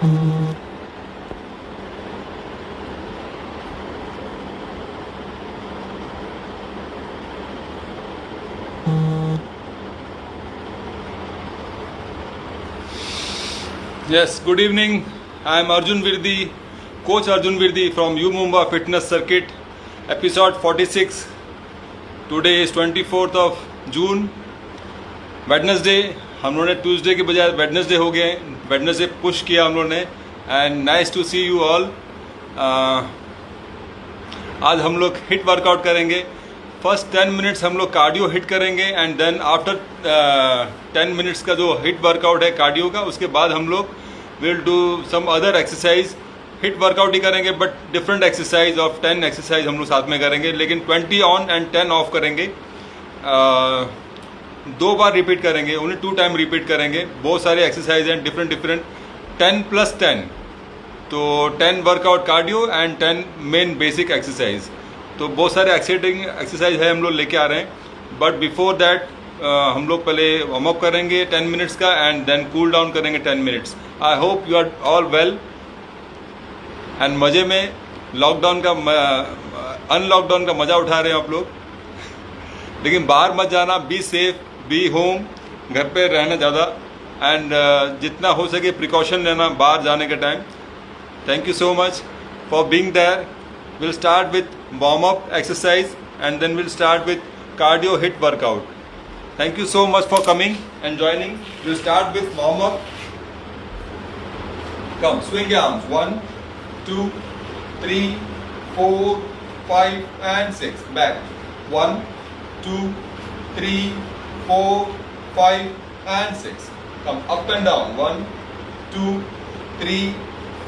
Yes, good evening. I am Arjun Virdi, Coach Arjun Virdi from U Mumba Fitness Circuit, episode 46. Today is 24th of June, Wednesday. हम लोगों ने Tuesday के बजाय Wednesday हो गए, Wednesday push किया हम लोगों ने. And nice to see you all. आज हम लोग हिट वर्कआउट करेंगे. फर्स्ट 10 मिनट्स हम लोग कार्डियो हिट करेंगे एंड देन आफ्टर 10 मिनट्स का जो हिट वर्कआउट है कार्डियो का, उसके बाद हम लोग will do some other exercise. HIIT workout ही करेंगे but different exercise of 10 exercise हम लोग साथ में करेंगे, लेकिन 20 ऑन एंड 10 ऑफ करेंगे. 2 बार रिपीट करेंगे, ओनली 2 टाइम रिपीट करेंगे. बहुत सारे एक्सरसाइज हैं डिफरेंट 10 + 10. तो 10 workout cardio and 10 main basic exercise. तो बहुत सारे एक्साइटिंग एक्सरसाइज है हम लोग लेके आ रहे हैं. बट बिफोर दैट हम लोग पहले वार्म अप करेंगे 10 मिनट्स का एंड देन कूल डाउन करेंगे 10 minutes. I hope you are all well and मज़े में लॉकडाउन का अनलॉकडाउन का मज़ा उठा रहे हैं आप लोग. लेकिन बाहर मत जाना, बी सेफ, बी होम, घर पे रहना ज़्यादा एंड जितना हो सके प्रिकॉशन लेना बाहर जाने के time. Thank you so much for being there. We'll start with warm-up exercise and then we'll start with cardio HIIT workout. Thank you so much for coming and joining. We'll start with warm-up. Come, swing your arms. 1, 2, 3, 4, 5 and 6. Back. 1, 2, 3, 4, 5 and 6. Come up and down. 1, 2, 3,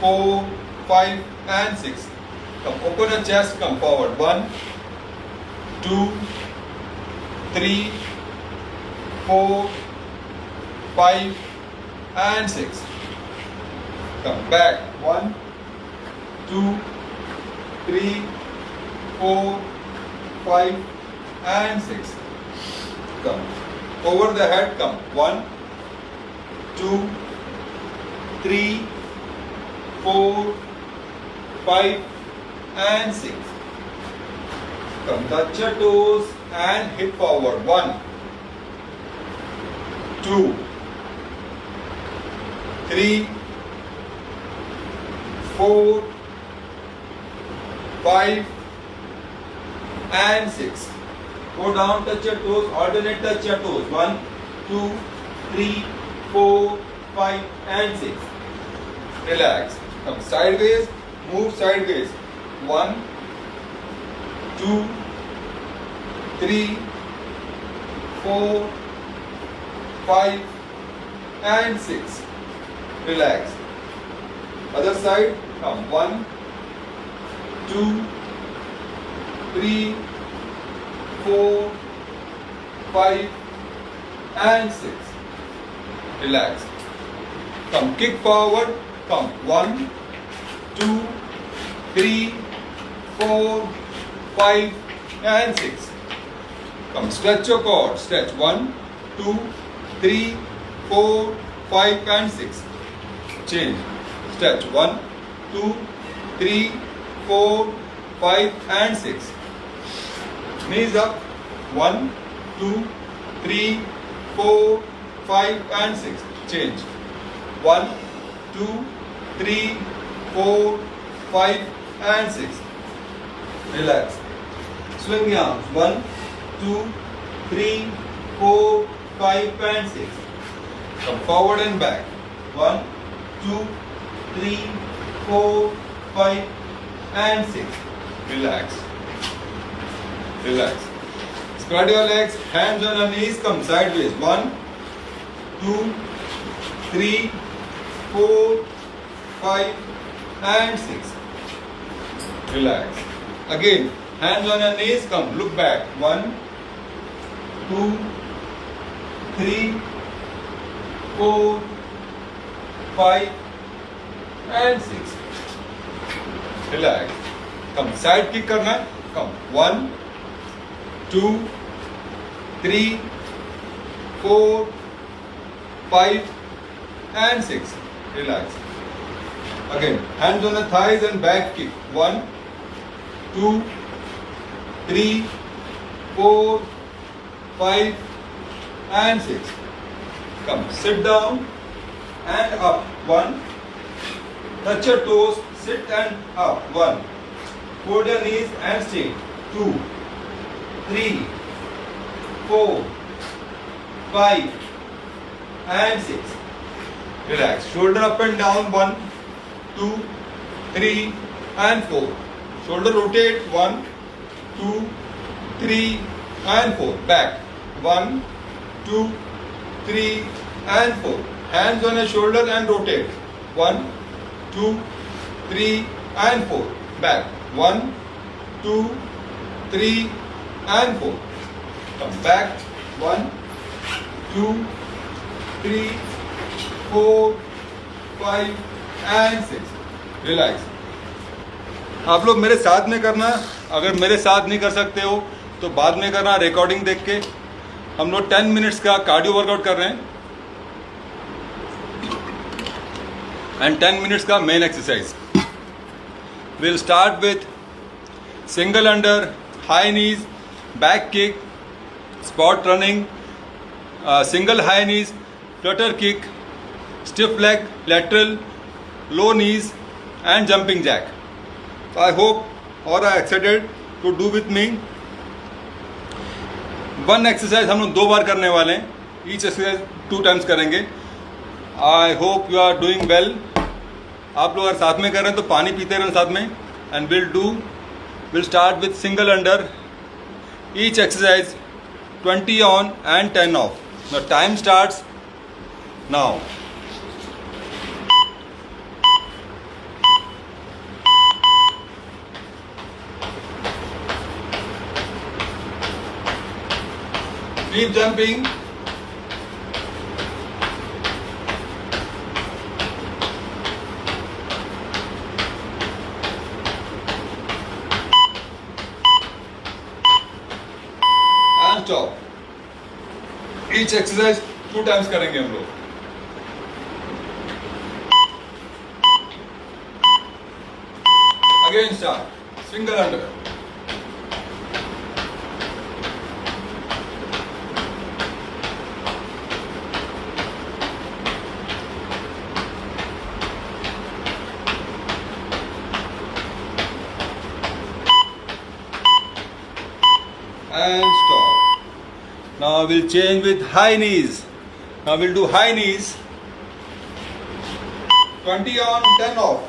4, 5 and 6. Come, open your chest, come forward. 1, 2, 3, 4, 5 and 6. Come back. 1, 2, 3, 4, 5 and 6. Come. Over the head, come. 1, 2, 3, 4, 5 and 6. Come, touch your toes and hip forward. 1, 2, 3, 4, 5 and 6. Go down, touch your toes, alternate touch your toes. 1, 2, 3, 4, 5 and 6. Relax. Come sideways, move sideways. 1, 2, 3, 4, 5 and 6. Relax. Other side. Come. 1, 2, 3, 4, 5 and 6. Relax. Come. Kick forward. Come. 1, 2, 3, 4, 5 and 6. Come, stretch your core. Stretch. 1, 2, 3, 4, 5 and 6. Change. Stretch. 1, 2, 3, 4, 5 and 6. Knees up. 1, 2, 3, 4, 5 and 6. Change. 1, 2, 3, 4, 5 and 6. Relax. Swing your arms. 1, 2, 3, 4, 5 and 6. Come forward and back. 1, 2, 3, 4, 5 and 6. Relax. Relax. Spread your legs, hands on your knees, come sideways. 1, 2, 3, 4, 5 and 6. Relax. Again, hands on your knees, come, look back. 1, 2, 3, 4, 5 and 6. Relax. Come, side kick करना है. Come, 1, 2, 3, 4, 5 and 6. Relax. Again, hands on the thighs and back kick. 1, 2, 3, 4, 5, and 6. Come, sit down and up. 1. Touch your toes, sit and up. 1. Fold your knees and straight. 2, 3, 4, 5, and 6. Relax. Shoulder up and down. 1, 2, 3, and 4. Shoulder rotate. 1, 2, 3, and 4. Back. 1, 2, 3, and 4. Hands on your shoulder and rotate. 1, 2, 3, and 4. Back. 1, 2, 3, and 4. Come back. 1, 2, 3, 4, 5, and 6. Relax. आप लोग मेरे साथ में करना. अगर मेरे साथ नहीं कर सकते हो तो बाद में करना रिकॉर्डिंग देख के. हम लोग 10 मिनट्स का कार्डियो वर्कआउट कर रहे हैं एंड 10 मिनट्स का main exercise. Will start with single under, high knees, back kick, spot running, single high knees, Flutter kick, stiff leg, lateral, low knees, and jumping jack. So I hope all are excited to do with me. One exercise हम लोग 2 बार करने वाले हैं. Each exercise 2 times करेंगे. I hope you are doing well. आप लोग अगर साथ में कर रहे हैं तो पानी पीते रहें साथ में. And we'll start with single under. Each exercise 20 on and 10 off. The time starts now. Keep jumping. And stop. Each exercise 2 times करेंगे हम लोग. Again start. Single under. And stop. Now we'll change with high knees. Now we'll do high knees. 20 on, 10 off.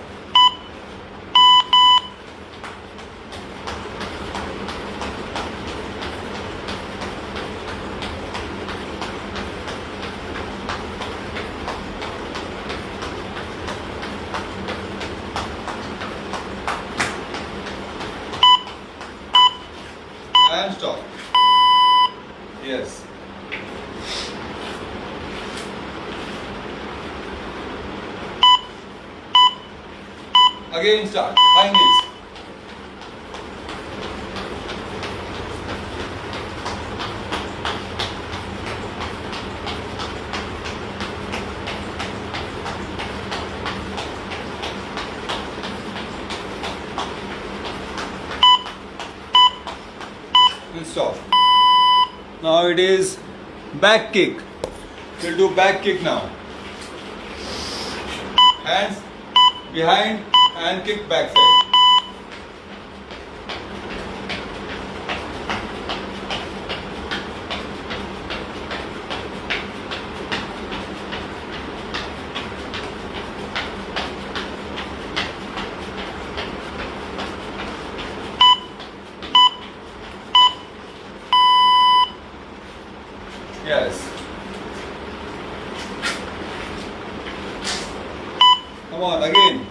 And stop. Yes. Again start. High knees. And stop. Now it is back kick. We'll do back kick now. Hands behind and kick backside. Yes. Come on, again.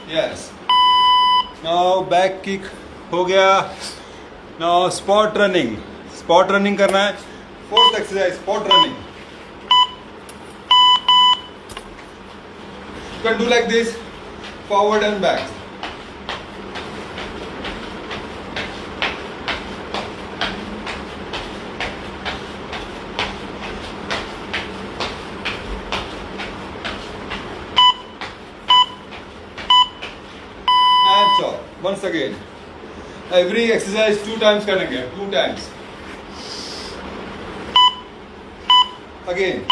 Yes. Now back kick हो गया. Now spot running. Spot running करना है. 4th exercise, spot running. You can do like this, forward and back. And stop. Once again. Every exercise 2 times करेंगे, 2 times. Again.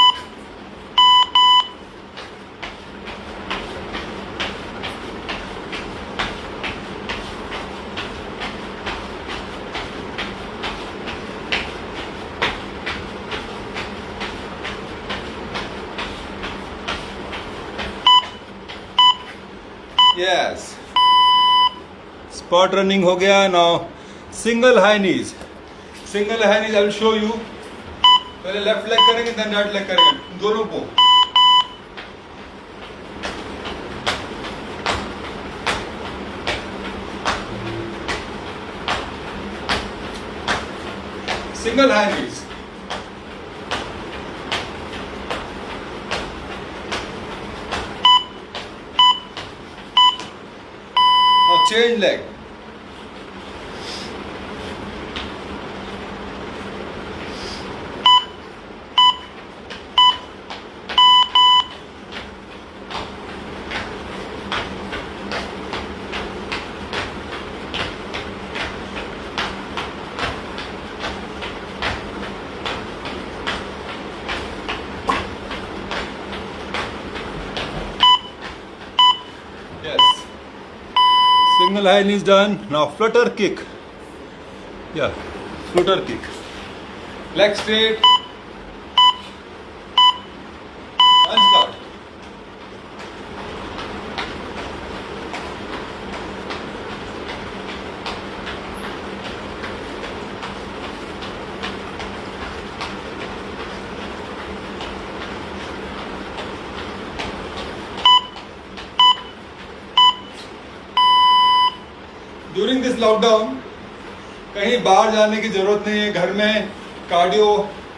Yes. Spot running हो गया. Now single high knees. Single high knees I will show you. पहले left leg करेंगे, then right leg करेंगे, दोनों को. Single high knees. Now change leg. Yes. Single high knee is done. Now flutter kick. Yeah, flutter kick. Leg straight. And start. During this lockdown कहीं बाहर जाने की जरूरत नहीं है, घर में कार्डियो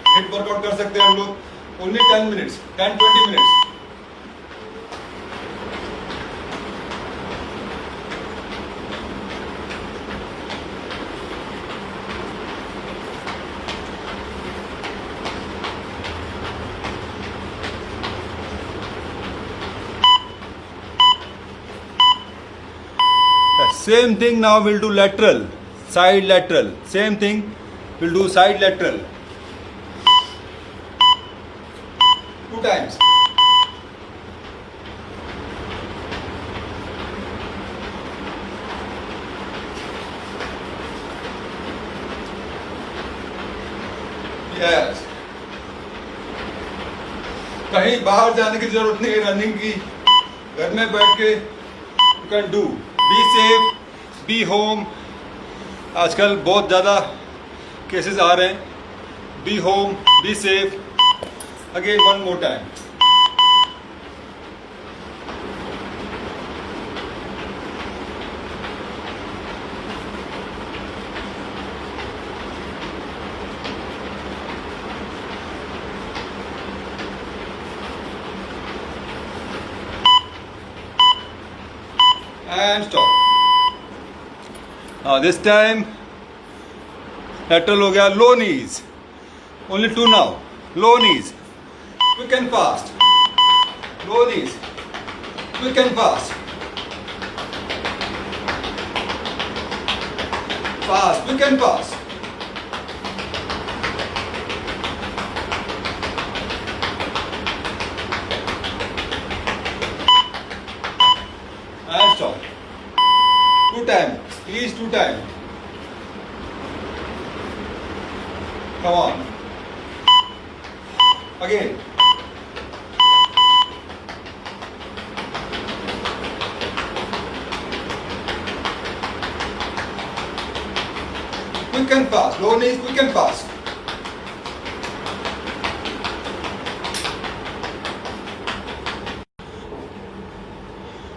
हिट वर्कआउट कर सकते हैं हम लोग. Only 10 minutes, 10-20 minutes. Same thing now we'll do lateral, side lateral. Same thing we'll do side lateral. 2 times. Yes. कहीं बाहर जाने की जरूरत नहीं है रनिंग की, घर में बैठ के you can do. Be safe, be home. आजकल बहुत ज़्यादा केसेस आ रहे हैं. Be home, be safe. Again one more time. And stop. Now this time lateral हो गया. Low knees. Only 2 now. Low knees. Quick and fast. Low knees. Quick and fast. Fast. Quick and fast. And stop. 2 times. Please 2 times. Come on. Again. Quick and fast. Low knees, quick and fast.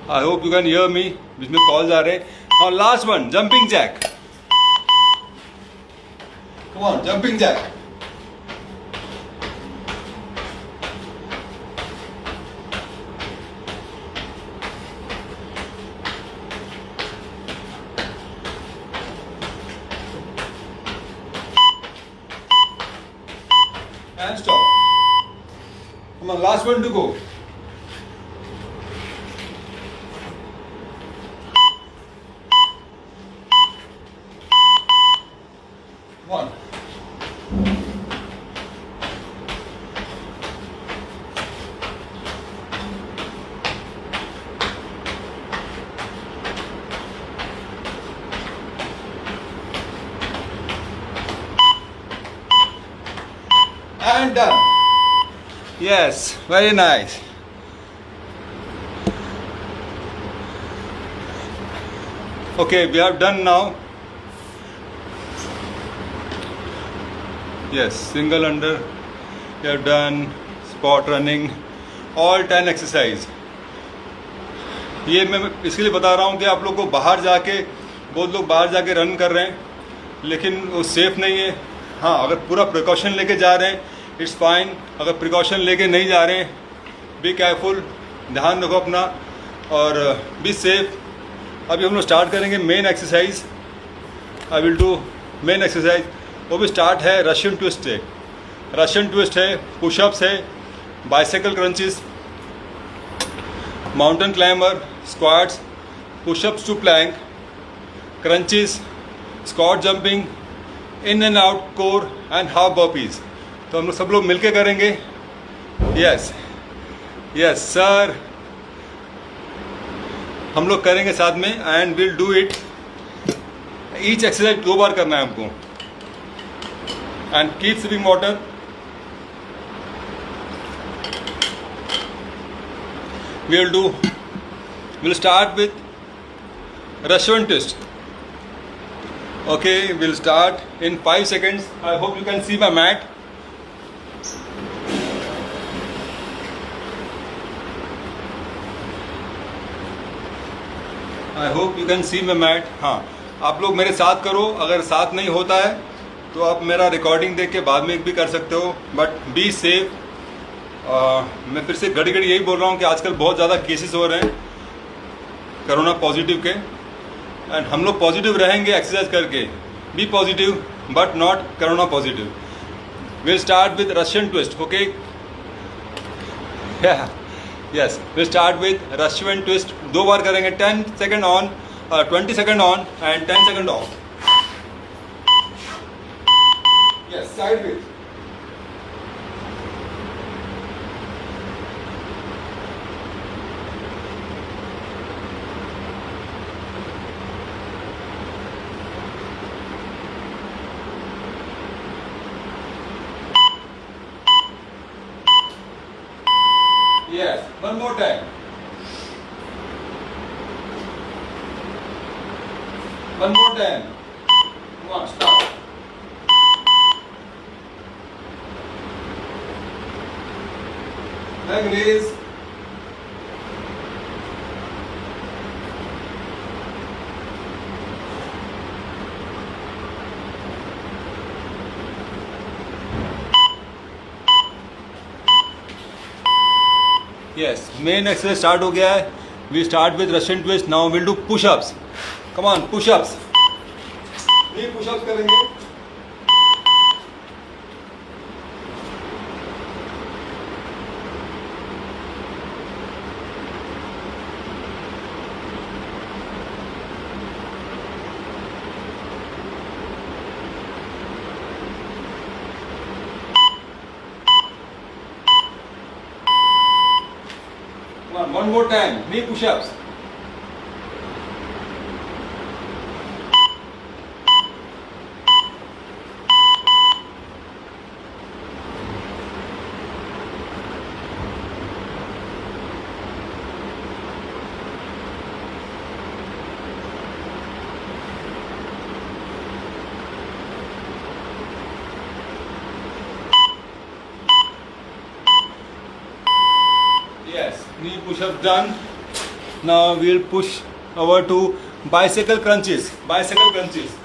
I hope you can hear me. बीच में calls आ रहे हैं. Now last one, jumping jack. Come on, jumping jack. and stop. Come on, last one to go. One. And done. Yes, very nice. Okay, we have done now. Yes, single under. We have done spot running, all 10 exercise. ये मैं इसके लिए बता रहा हूँ कि आप लोग को बाहर जाके, बहुत लोग बाहर जाके रन कर रहे हैं, लेकिन वो सेफ नहीं है. हाँ, अगर पूरा प्रिकॉशन लेके जा रहे हैं इट्स फाइन. अगर प्रिकॉशन लेके नहीं जा रहे हैं, बी केयरफुल, ध्यान रखो अपना और बी सेफ. अभी हम लोग स्टार्ट करेंगे main exercise. I will do main exercise. वो भी स्टार्ट है रशियन ट्विस्ट से. रशियन ट्विस्ट है, पुशअप्स है, bicycle crunches, mountain climber, squats, pushups to plank, crunches, squat jumping, in and out core and half burpees. तो हम लोग सब लोग मिलके करेंगे. यस यस सर, हम लोग करेंगे साथ में and will do it. Each exercise 2 बार करना है हमको. And keep sipping water. we'll start with Russian twist. Okay, we'll start in 5 seconds. I hope you can see my mat. I hope you can see my mat. हाँ, आप लोग मेरे साथ करो. अगर साथ नहीं होता है तो आप मेरा रिकॉर्डिंग देख के बाद में भी कर सकते हो, बट बी सेफ. मैं फिर से घड़ी घड़ी यही बोल रहा हूँ कि आजकल बहुत ज़्यादा केसेस हो रहे हैं कोरोना पॉजिटिव के, एंड हम लोग पॉजिटिव रहेंगे एक्सरसाइज करके. Be positive but not corona positive. Will start with Russian twist. Okay, yes, will start with Russian twist. 2 बार करेंगे. 10 second on, 20 second on and 10 second off. Yes, side with. Yes, one more time. One more time. Come on, stop. Leg raise. Yes, main exercise start हो गया है. We start with Russian twist. Now we'll do push-ups. Come on, push-ups. ये push-ups करेंगे. One more time, knee push-ups. Yes, knee push-ups done. Now we'll push over to bicycle crunches. Bicycle crunches.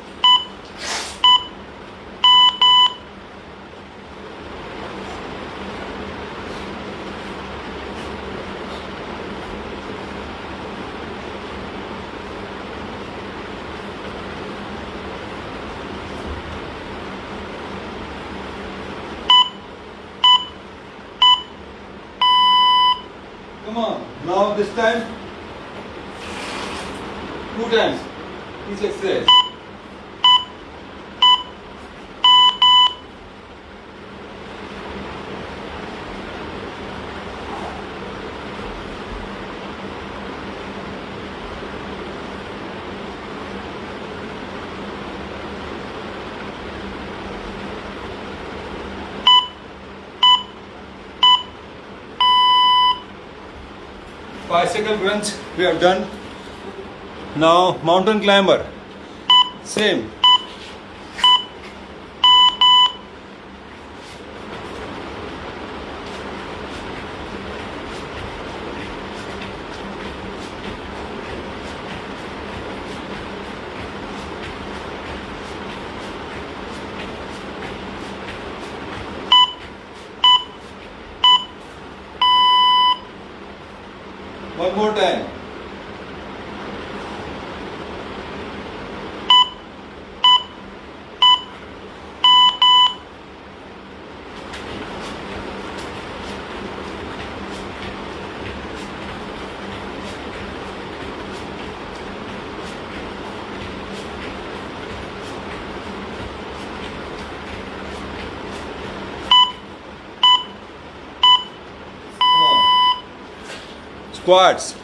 Now this time 2 times each exercise. Bicycle crunch we have done. Now mountain climber. Same. One more time. Come on. Squats.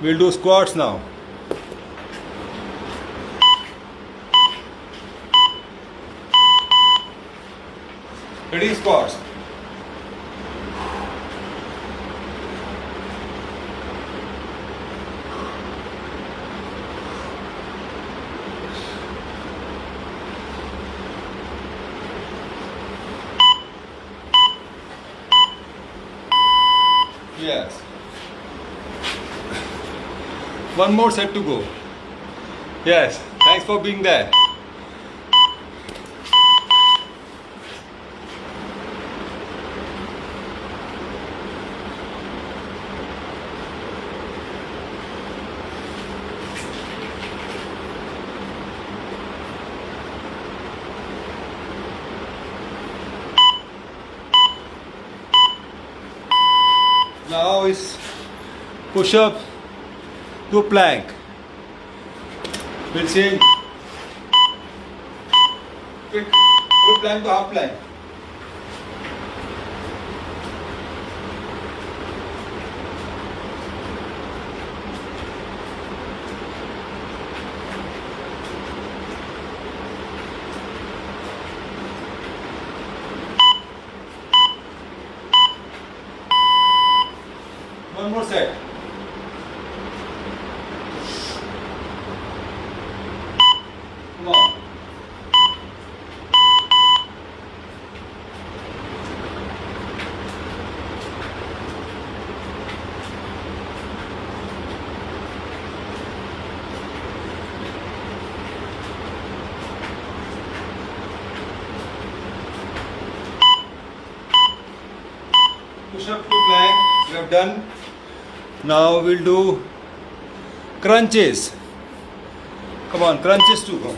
We'll do squats now. Ready, squats. Yes. One more set to go. Yes. Thanks for being there. Now is push up to plank. We'll change. Quick. Full plank to half plank. One more set. Come on. Push up to plank. We have done. Now we'll do crunches. Come on, crunches too. Go.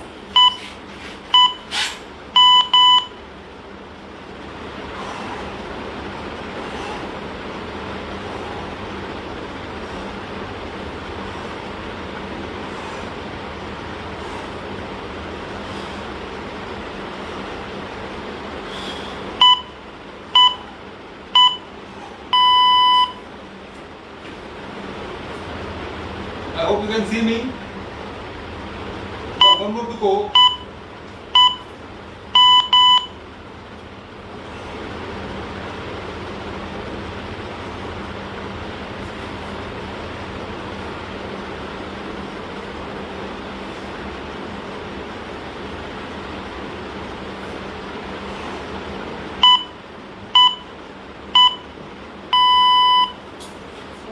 I hope you can see me. One more to go.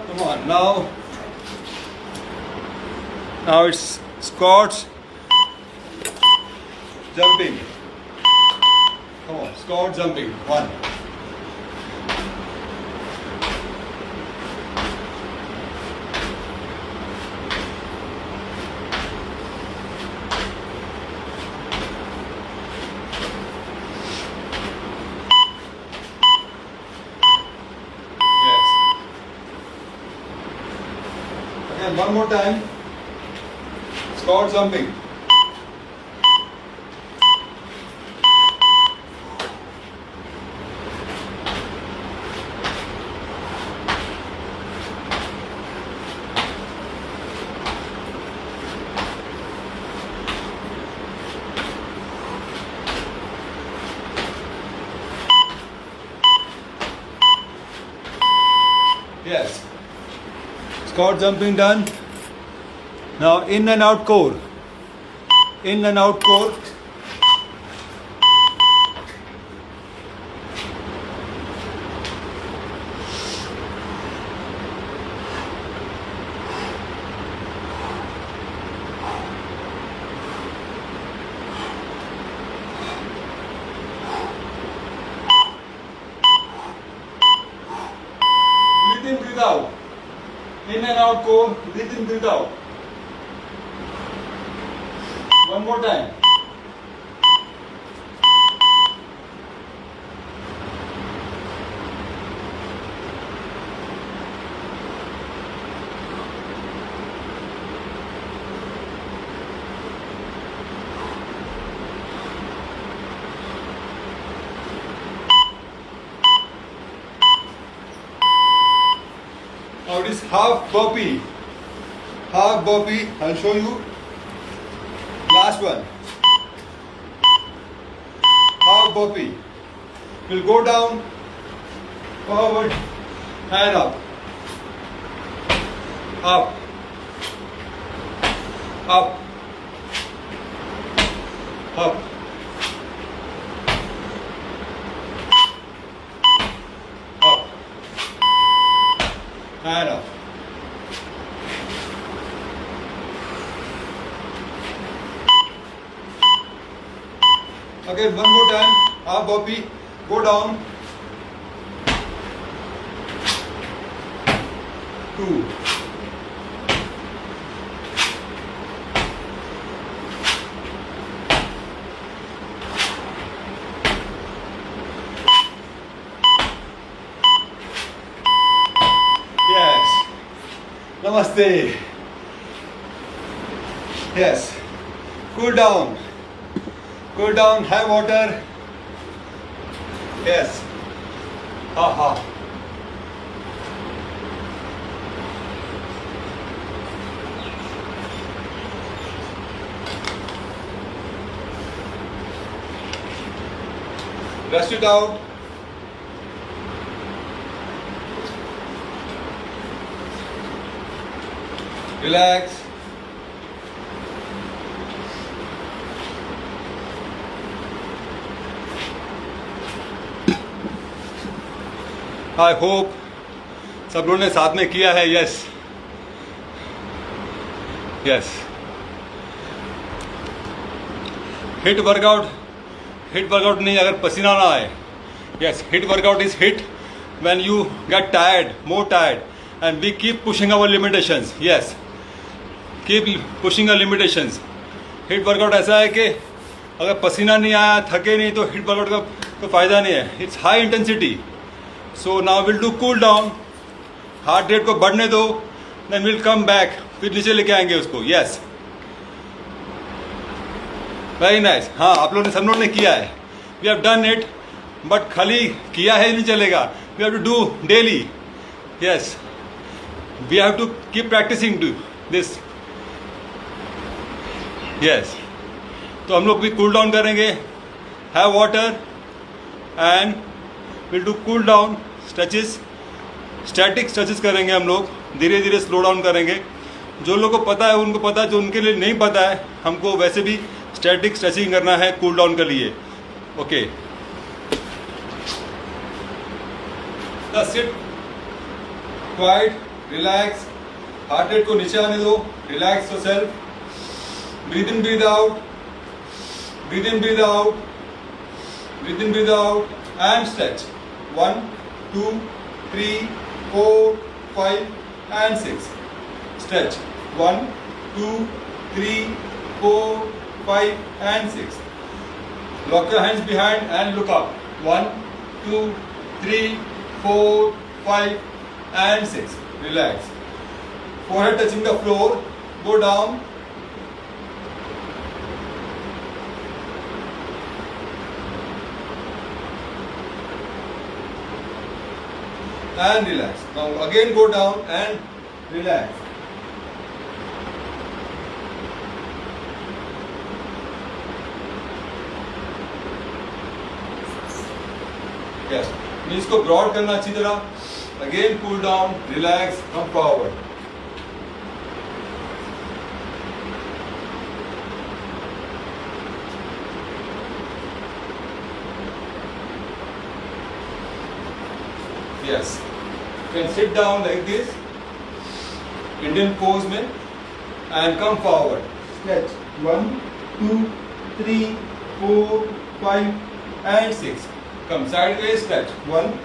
Come on, now it's squats, jumping. Come on, squat, jumping. 1. Yes. one more time. Squat jumping. Yes. Squat jumping done. Now in and out core. In and out core. Breathe in, breathe out. In and out core. Breathe in, breathe out. One more time. Now it is half burpee. Half burpee. I'll show you. Last one. Half burpee. We'll go down, forward, and up. Up. Up. Up. Up. And up. Again, one more time. Half burpee. Go down. 2. Yes. Namaste. Yes. Cool down. Cool down, have water. Yes. Ha ha. Rest it out. Relax. I hope सब लोगों ने साथ में किया है. Yes yes. HIIT workout नहीं अगर पसीना ना आए. Yes, HIIT workout is HIIT when you get tired, more tired, and we keep pushing our limitations. Yes, keep pushing our limitations. HIIT workout ऐसा है कि अगर पसीना नहीं आया, थके नहीं, तो हिट वर्कआउट का कोई फ़ायदा नहीं है. It's high intensity. So now will do cool down. Heart rate को बढ़ने दो, देन विल कम बैक. फिर नीचे लेके आएंगे उसको. Yes, very nice. हाँ, आप लोगों ने, सब लोगों ने किया है. We have done it, but खाली किया है नहीं चलेगा. We have to do daily. Yes, we have to keep practicing to this. Yes, तो हम लोग भी कूल डाउन करेंगे. Have water and will do cool down stretches. Static stretches करेंगे हम लोग. धीरे धीरे स्लो डाउन करेंगे. जो लोगों को पता है उनको पता है, जो उनके लिए नहीं पता है, हमको वैसे भी स्टैटिक स्ट्रेचिंग करना है कूल डाउन के लिए. Okay, sit quiet, relax. Heart rate को नीचे आने दो. Relax yourself. Breathe in, breathe out. Breathe in, breathe out. Breathe in, breathe out and stretch. 1, 2, 3, 4, 5 and 6. Stretch. 1, 2, 3, 4, 5 and 6. Lock your hands behind and look up. 1, 2, 3, 4, 5 and 6. Relax. forehead touching the floor, go down. And relax. Now again go down and relax. Yes. Knees को broad करना अच्छी तरह. Again cool down, relax, come forward. Yes. You can sit down like this, Indian pose में, and come forward. Stretch. 1, 2, 3, 4, 5, and 6. Come sideways, stretch. 1,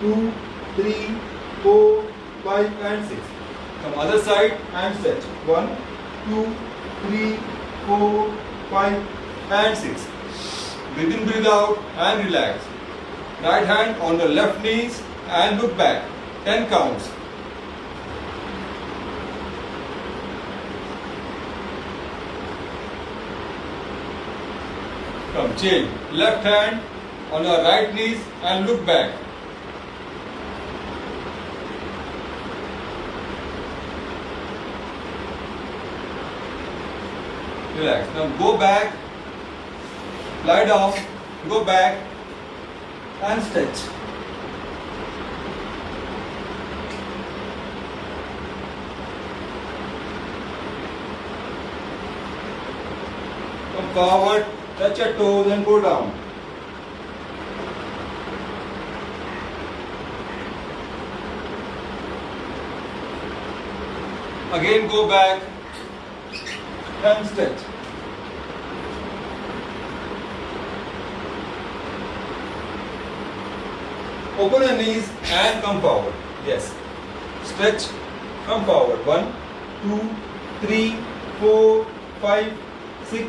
2, 3, 4, 5, and 6. Come other side and stretch. 1, 2, 3, 4, 5, and 6. Breathe in, breathe out, and relax. Right hand on the left knees and look back. 10 counts. Come change. Left hand on your right knees and look back. Relax. Now go back, lie down, go back and stretch. Come forward, touch your toes and go down. Again go back and stretch. Open your knees and come forward. Yes. Stretch, come forward. 1, 2, 3, 4, 5, 6,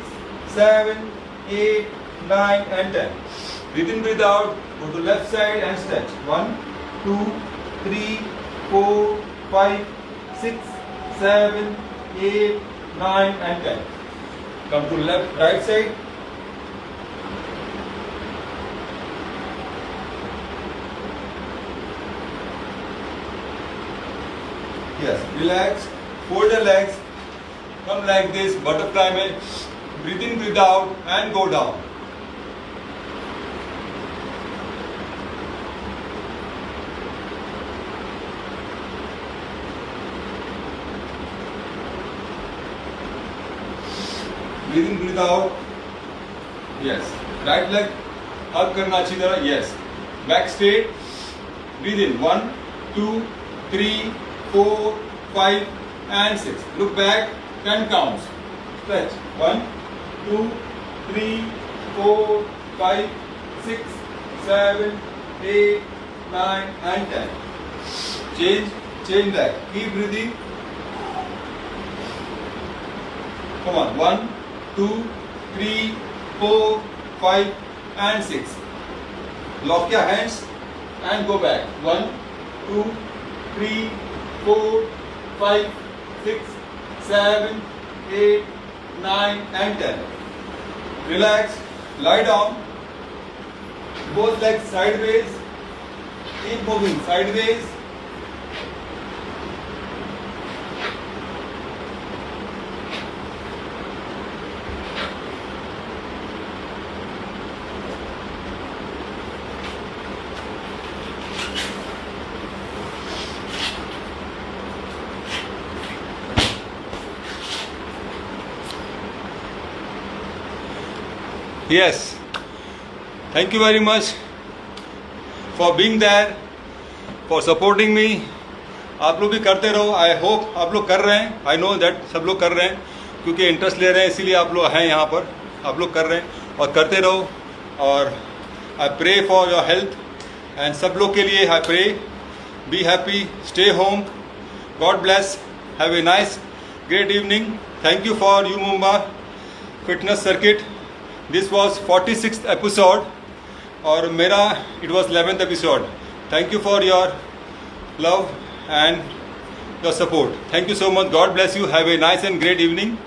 7, 8, 9 and 10. Breathe in, breathe out. Go to left side and stretch. 1, 2, 3, 4, 5, 6, 7, 8, 9 and 10. Come to left, right side. Yes, relax, fold your legs, come like this, butterfly mein, breathe in, breathe out and go down. Breathe in, breathe out. Yes. Right leg up करना अच्छी तरह. Yes. Back straight. Breathe in. 1, 2, 3, 4, 5 and 6. Look back. 10 counts. Stretch. 1, 2, 3, 4, 5, 6, 7, 8, 9 and 10. Change leg. Keep breathing. Come on. 1, 2, 3, 4, 5 and 6. Lock your hands and go back. 1, 2, 3, 4, 5, 6, 7, 8, 9 and 10. Relax. Lie down. Both legs sideways. Keep moving sideways. Yes, thank you very much for being there, for supporting me. आप लोग भी करते रहो. I hope आप लोग कर रहे हैं. आई नो दैट सब लोग कर रहे हैं क्योंकि इंटरेस्ट ले रहे हैं, इसीलिए आप लोग हैं यहाँ पर. आप लोग कर रहे हैं और करते रहो. और I pray for your health and सब लोग के लिए I pray. Be happy, stay home, God bless, have a nice great evening. Thank you for you Mumba fitness circuit. This was 46th episode और मेरा it was 11th episode. Thank you for your love and your support. Thank you so much. God bless you. Have a nice and great evening.